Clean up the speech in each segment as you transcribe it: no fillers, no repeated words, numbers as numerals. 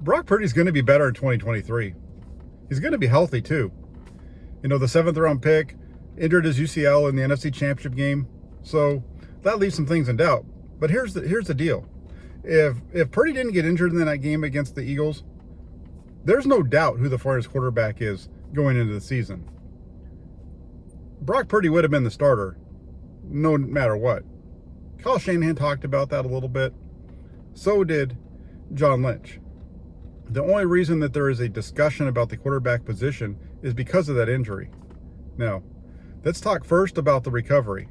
Brock Purdy's going to be better in 2023. He's going to be healthy too. You know, the 7th round pick injured his UCL in the NFC Championship game, so that leaves some things in doubt. But here's the deal: if Purdy didn't get injured in that game against the Eagles, there's no doubt who the 49ers quarterback is going into the season. Brock Purdy would have been the starter, no matter what. Kyle Shanahan talked about that a little bit. So did John Lynch. The only reason that there is a discussion about the quarterback position is because of that injury. Now, let's talk first about the recovery.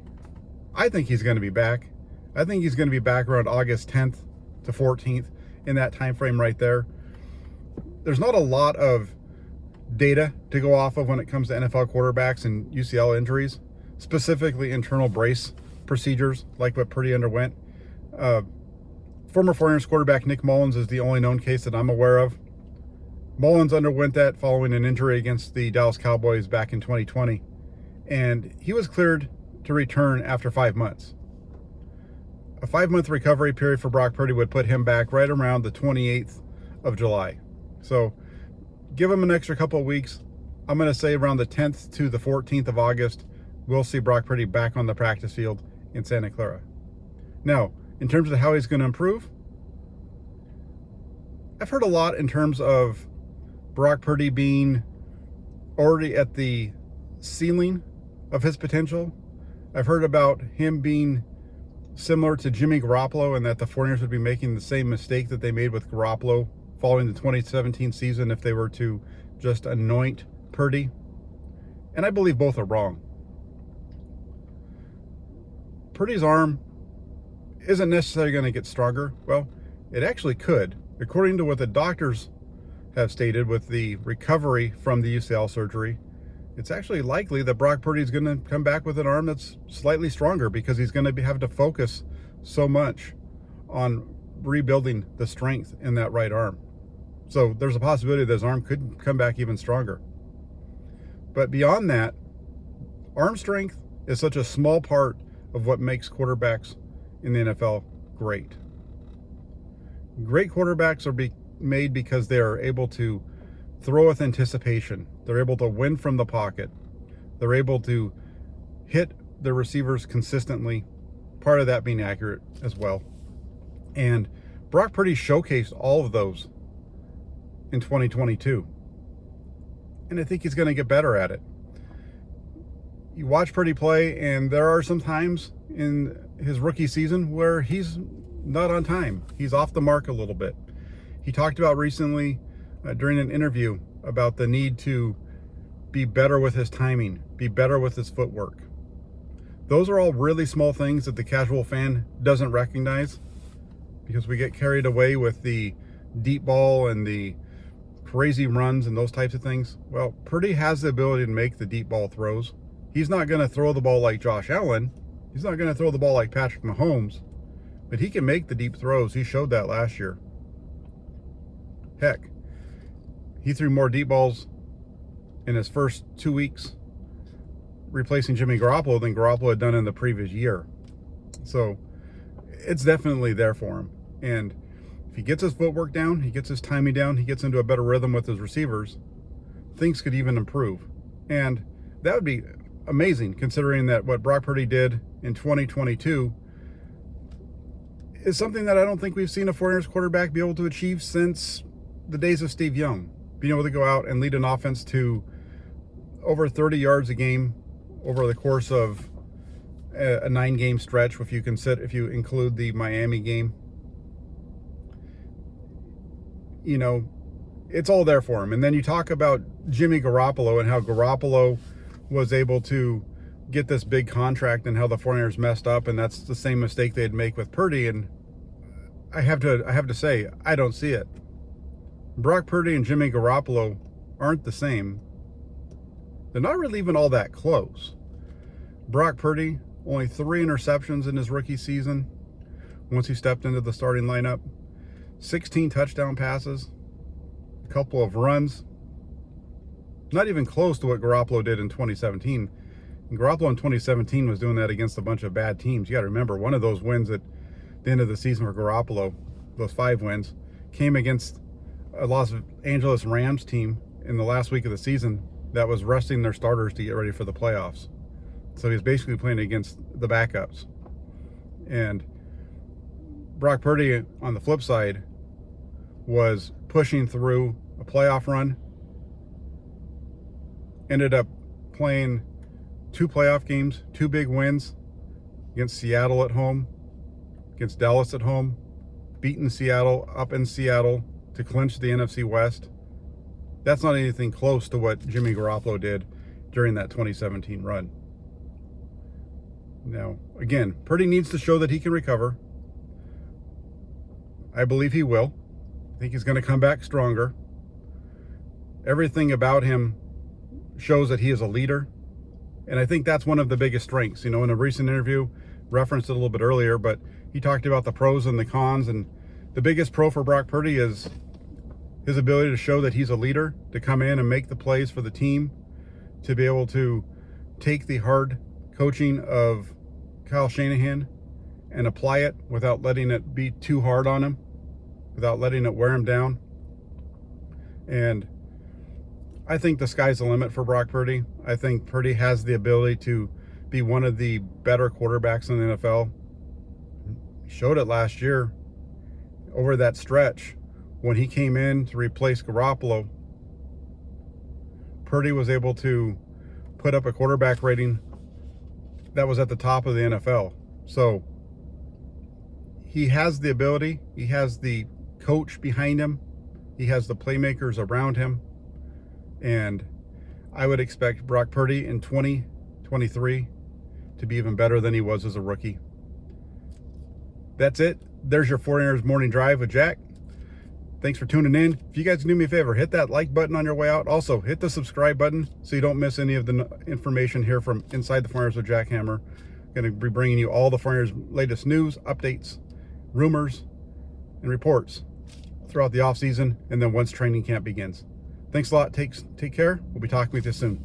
I think he's going to be back. I think he's going to be back around August 10th to 14th, in that time frame right there. There's not a lot of data to go off of when it comes to NFL quarterbacks and UCL injuries, specifically internal brace procedures like what Purdy underwent. Former 49ers quarterback Nick Mullins is the only known case that I'm aware of. Mullins underwent that following an injury against the Dallas Cowboys back in 2020, and he was cleared to return after 5 months. A 5-month recovery period for Brock Purdy would put him back right around the 28th of July. So give him an extra couple of weeks. I'm going to say around the 10th to the 14th of August, we'll see Brock Purdy back on the practice field in Santa Clara. Now, in terms of how he's going to improve, I've heard a lot in terms of Brock Purdy being already at the ceiling of his potential. I've heard about him being similar to Jimmy Garoppolo, and that the 49ers would be making the same mistake that they made with Garoppolo following the 2017 season if they were to just anoint Purdy. And I believe both are wrong. Purdy's arm isn't necessarily going to get stronger. Well, it actually could. According to what the doctors have stated with the recovery from the UCL surgery, it's actually likely that Brock Purdy is going to come back with an arm that's slightly stronger because he's going to have to focus so much on rebuilding the strength in that right arm. So there's a possibility that his arm could come back even stronger. But beyond that, arm strength is such a small part of what makes quarterbacks in the NFL great. Great quarterbacks are made because they are able to throw with anticipation. They're able to win from the pocket. They're able to hit the receivers consistently, part of that being accurate as well. And Brock Purdy showcased all of those in 2022. And I think he's going to get better at it. You watch Purdy play, and there are some times in his rookie season where he's not on time. He's off the mark a little bit. He talked about recently during an interview about the need to be better with his timing, be better with his footwork. Those are all really small things that the casual fan doesn't recognize because we get carried away with the deep ball and the crazy runs and those types of things. Well, Purdy has the ability to make the deep ball throws. He's not going to throw the ball like Josh Allen. He's not going to throw the ball like Patrick Mahomes, but he can make the deep throws. He showed that last year. Heck, he threw more deep balls in his first 2 weeks replacing Jimmy Garoppolo than Garoppolo had done in the previous year. So it's definitely there for him. And if he gets his footwork down, he gets his timing down, he gets into a better rhythm with his receivers, things could even improve. And that would be amazing considering that what Brock Purdy did in 2022 is something that I don't think we've seen a 49ers quarterback be able to achieve since the days of Steve Young. Being able to go out and lead an offense to over 30 yards a game over the course of a 9-game stretch, if you include the Miami game. You know, it's all there for him. And then you talk about Jimmy Garoppolo and how Garoppolo was able to get this big contract and how the 49ers messed up, and that's the same mistake they'd make with Purdy. And I have to say, I don't see it. Brock Purdy and Jimmy Garoppolo aren't the same. They're not really even all that close. Brock Purdy, only 3 interceptions in his rookie season once he stepped into the starting lineup. 16 touchdown passes, a couple of runs. Not even close to what Garoppolo did in 2017. And Garoppolo in 2017 was doing that against a bunch of bad teams. You got to remember, one of those wins at the end of the season for Garoppolo, those 5 wins, came against a Los Angeles Rams team in the last week of the season that was resting their starters to get ready for the playoffs. So he's basically playing against the backups. And Brock Purdy, on the flip side, was pushing through a playoff run, ended up playing 2 playoff games, 2 big wins against Seattle at home, against Dallas at home, beating Seattle up in Seattle to clinch the NFC West. That's not anything close to what Jimmy Garoppolo did during that 2017 run. Now, again, Purdy needs to show that he can recover. I believe he will. I think he's going to come back stronger. Everything about him shows that he is a leader. And I think that's one of the biggest strengths. You know, in a recent interview, referenced it a little bit earlier, but he talked about the pros and the cons. And the biggest pro for Brock Purdy is his ability to show that he's a leader, to come in and make the plays for the team, to be able to take the hard coaching of Kyle Shanahan and apply it without letting it be too hard on him, without letting it wear him down. And I think the sky's the limit for Brock Purdy. I think Purdy has the ability to be one of the better quarterbacks in the NFL. He showed it last year over that stretch when he came in to replace Garoppolo. Purdy was able to put up a quarterback rating that was at the top of the NFL. So he has the ability, he has the coach behind him, he has the playmakers around him, and I would expect Brock Purdy in 2023 to be even better than he was as a rookie. That's it. There's your 49ers Morning Drive with Jack. Thanks for tuning in. If you guys do me a favor, hit that like button on your way out. Also, hit the subscribe button so you don't miss any of the information here from Inside the 49ers with Jack Hammer. Going to be bringing you all the 49ers latest news, updates, rumors, and reports throughout the offseason and then once training camp begins. Thanks a lot. Take care. We'll be talking with you soon.